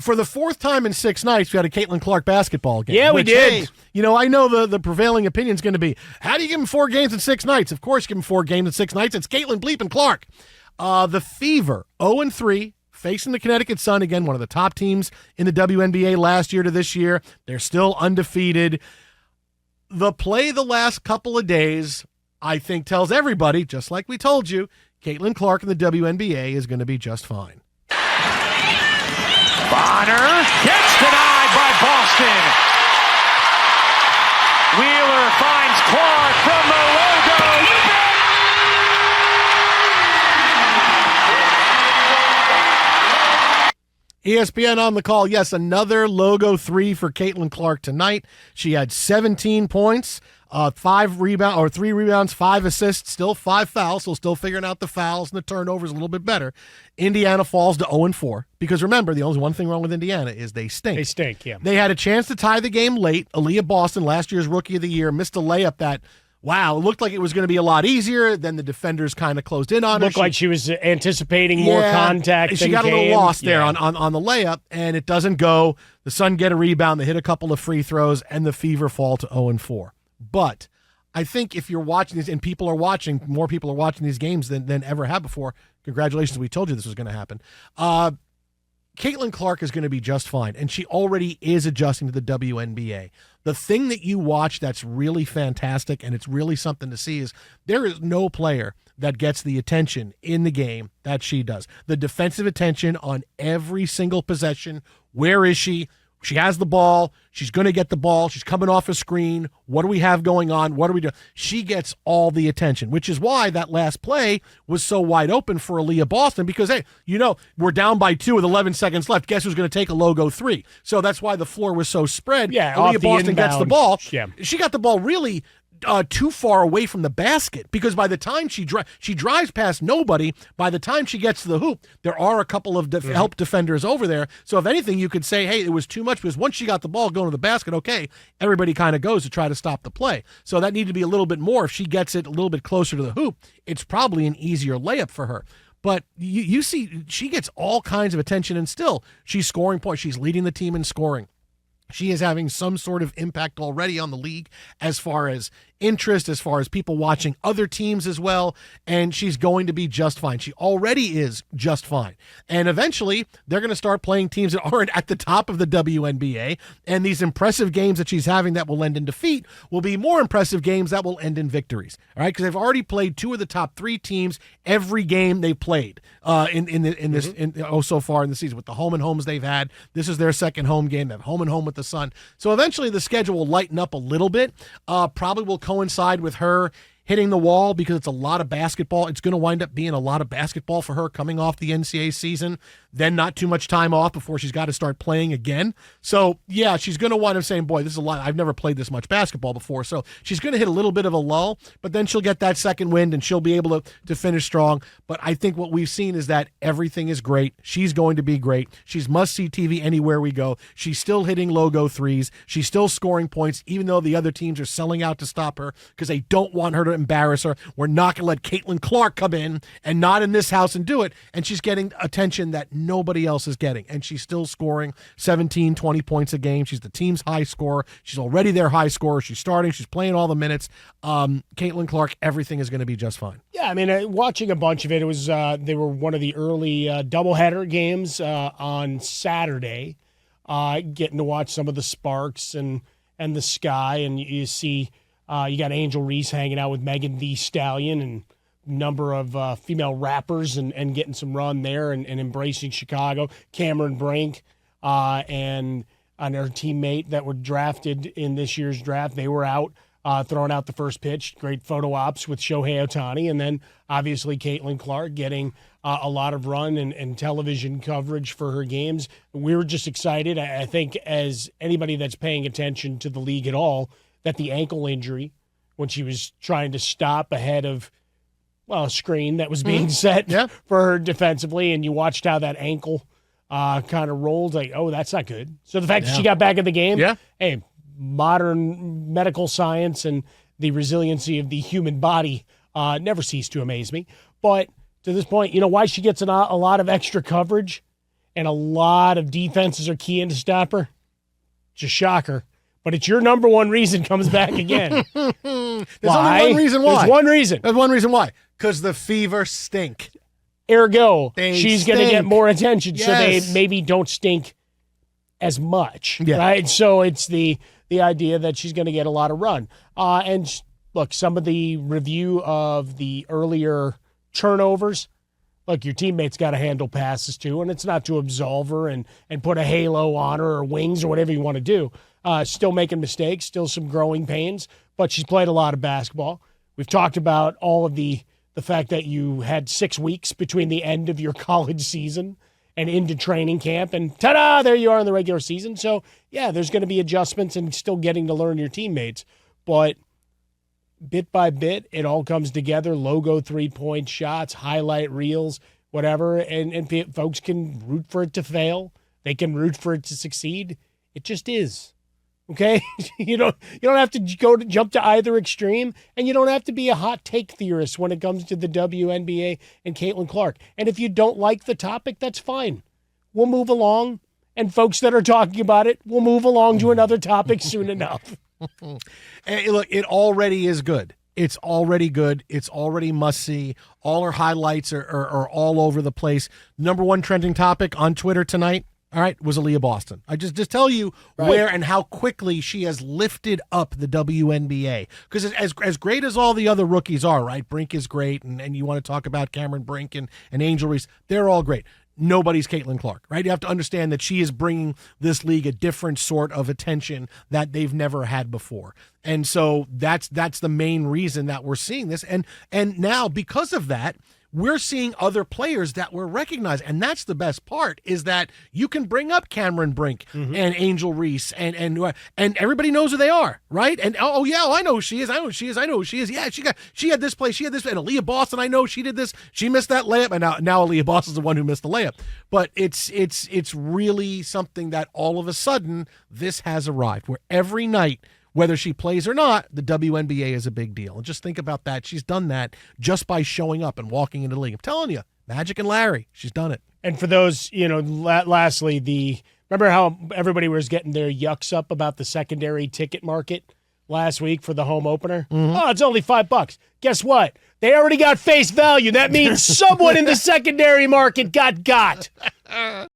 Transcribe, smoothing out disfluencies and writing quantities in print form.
For the fourth time in 6 nights, we had a Caitlin Clark basketball game. Yeah, we did. Hey, I know the prevailing opinion is going to be, how do you give him 4 games in 6 nights? Of course you give him 4 games in 6 nights. It's Caitlin Bleepin Clark. The Fever, 0-3, facing the Connecticut Sun, again, one of the top teams in the WNBA last year to this year. They're still undefeated. The play the last couple of days, I think, tells everybody, just like we told you, Caitlin Clark in the WNBA is going to be just fine. Bonner gets denied by Boston. Wheeler finds Clark from the logo. You bet! ESPN on the call. Yes, another logo 3 for Caitlin Clark tonight. She had 17 points. 3 rebounds, 5 assists, still 5 fouls, so still figuring out the fouls and the turnovers a little bit better. Indiana falls to 0-4 because remember, the only one thing wrong with Indiana is they stink. They stink, yeah. They had a chance to tie the game late. Aaliyah Boston, last year's Rookie of the Year, missed a layup that, wow, it looked like it was going to be a lot easier. Then the defenders kind of closed in on her. Looked like she was anticipating more contact. She got a little lost there on the layup, and it doesn't go. The Sun get a rebound. They hit a couple of free throws, and the Fever fall to 0-4. But I think if you're watching these, and people are watching, more people are watching these games than ever have before. Congratulations, we told you this was going to happen. Caitlin Clark is going to be just fine, and she already is adjusting to the WNBA. The thing that you watch that's really fantastic, and it's really something to see, is there is no player that gets the attention in the game that she does. The defensive attention on every single possession. Where is she? She has the ball. She's going to get the ball. She's coming off a screen. What do we have going on? What do we do? She gets all the attention, which is why that last play was so wide open for Aaliyah Boston because, hey, we're down by 2 with 11 seconds left. Guess who's going to take a logo 3? So that's why the floor was so spread. Yeah, Aaliyah Boston gets the ball. Yeah. She got the ball really too far away from the basket because by the time she drives past nobody, by the time she gets to the hoop, there are a couple of help defenders over there. So if anything, you could say, hey, it was too much because once she got the ball going to the basket, okay, everybody kind of goes to try to stop the play. So that needed to be a little bit more. If she gets it a little bit closer to the hoop, it's probably an easier layup for her. But you see, she gets all kinds of attention, and still she's scoring points. She's leading the team in scoring. She is having some sort of impact already on the league as far as interest, as far as people watching other teams as well, and she's going to be just fine. She already is just fine. And eventually, they're going to start playing teams that aren't at the top of the WNBA, and these impressive games that she's having that will end in defeat will be more impressive games that will end in victories, all right? Because they've already played 2 of the top 3 teams every game they played so far in the season. With the home and homes they've had, this is their second home game. They have home and home with the Sun. So eventually the schedule will lighten up a little bit. Probably will coincide with her hitting the wall because it's a lot of basketball. It's going to wind up being a lot of basketball for her coming off the NCAA season, then not too much time off before she's got to start playing again. So, yeah, she's going to wind up saying, boy, this is a lot. I've never played this much basketball before. So she's going to hit a little bit of a lull, but then she'll get that second wind and she'll be able to finish strong. But I think what we've seen is that everything is great. She's going to be great. She's must-see TV anywhere we go. She's still hitting logo 3s. She's still scoring points, even though the other teams are selling out to stop her because they don't want her to embarrass her. We're not going to let Caitlin Clark come in and not in this house and do it. And she's getting attention that nobody else is getting. And she's still scoring 17, 20 points a game. She's the team's high scorer. She's already their high scorer. She's starting. She's playing all the minutes. Caitlin Clark, everything is going to be just fine. Yeah, I mean, watching a bunch of it, it was they were one of the early doubleheader games on Saturday. Getting to watch some of the Sparks and the Sky, and you see you got Angel Reese hanging out with Megan Thee Stallion and a number of female rappers and getting some run there and embracing Chicago. Cameron Brink and her teammate that were drafted in this year's draft, they were out throwing out the first pitch. Great photo ops with Shohei Ohtani. And then obviously Caitlin Clark getting a lot of run and television coverage for her games. We were just excited. I think as anybody that's paying attention to the league at all, that the ankle injury when she was trying to stop ahead of a screen that was being set for her defensively, and you watched how that ankle kind of rolled, like, oh, that's not good. So the fact that she got back in the game, hey, modern medical science and the resiliency of the human body never cease to amaze me. But to this point, why she gets a lot of extra coverage and a lot of defenses are keying to stop her. Just shocker. But it's your number one reason comes back again. There's Why? only one reason why. There's one reason. There's one reason why. Because the Fever stink. Ergo, They she's going to get stink. more attention, so Yes. they maybe don't stink as much, Yeah. right? So it's the idea that she's going to get a lot of run. Look, some of the review of the earlier turnovers, look, your teammates got to handle passes too, and it's not to absolve her and put a halo on her or wings or whatever you want to do. Still making mistakes, still some growing pains, but she's played a lot of basketball. We've talked about all of the fact that you had 6 weeks between the end of your college season and into training camp, and ta-da, there you are in the regular season. So, yeah, there's going to be adjustments and still getting to learn your teammates. But bit by bit, it all comes together, logo three-point shots, highlight reels, whatever, and folks can root for it to fail. They can root for it to succeed. It just is. Okay, you don't have to jump to either extreme, and you don't have to be a hot take theorist when it comes to the WNBA and Caitlin Clark. And if you don't like the topic, that's fine. We'll move along, and folks that are talking about it will move along to another topic soon enough. And look, it already is good. It's already good. It's already must-see. All her highlights are all over the place. Number one trending topic on Twitter tonight, all right, was Aaliyah Boston. I just tell you where and how quickly she has lifted up the WNBA. Because as great as all the other rookies are, right? Brink is great, and you want to talk about Cameron Brink and Angel Reese. They're all great. Nobody's Caitlin Clark, right? You have to understand that she is bringing this league a different sort of attention that they've never had before. And so that's the main reason that we're seeing this. And now, because of that, we're seeing other players that we're recognizing. And that's the best part, is that you can bring up Cameron Brink and Angel Reese and everybody knows who they are, right? And I know who she is. I know who she is. I know who she is. Yeah, she had this play. She had this. And Aaliyah Boston, I know she did this. She missed that layup. And now Aaliyah Boston's the one who missed the layup. But it's really something that all of a sudden this has arrived, where every night, whether she plays or not, the WNBA is a big deal. And just think about that. She's done that just by showing up and walking into the league. I'm telling you, Magic and Larry, she's done it. And for those, lastly, remember how everybody was getting their yucks up about the secondary ticket market last week for the home opener? Oh, it's only $5. Guess what? They already got face value. That means someone in the secondary market got.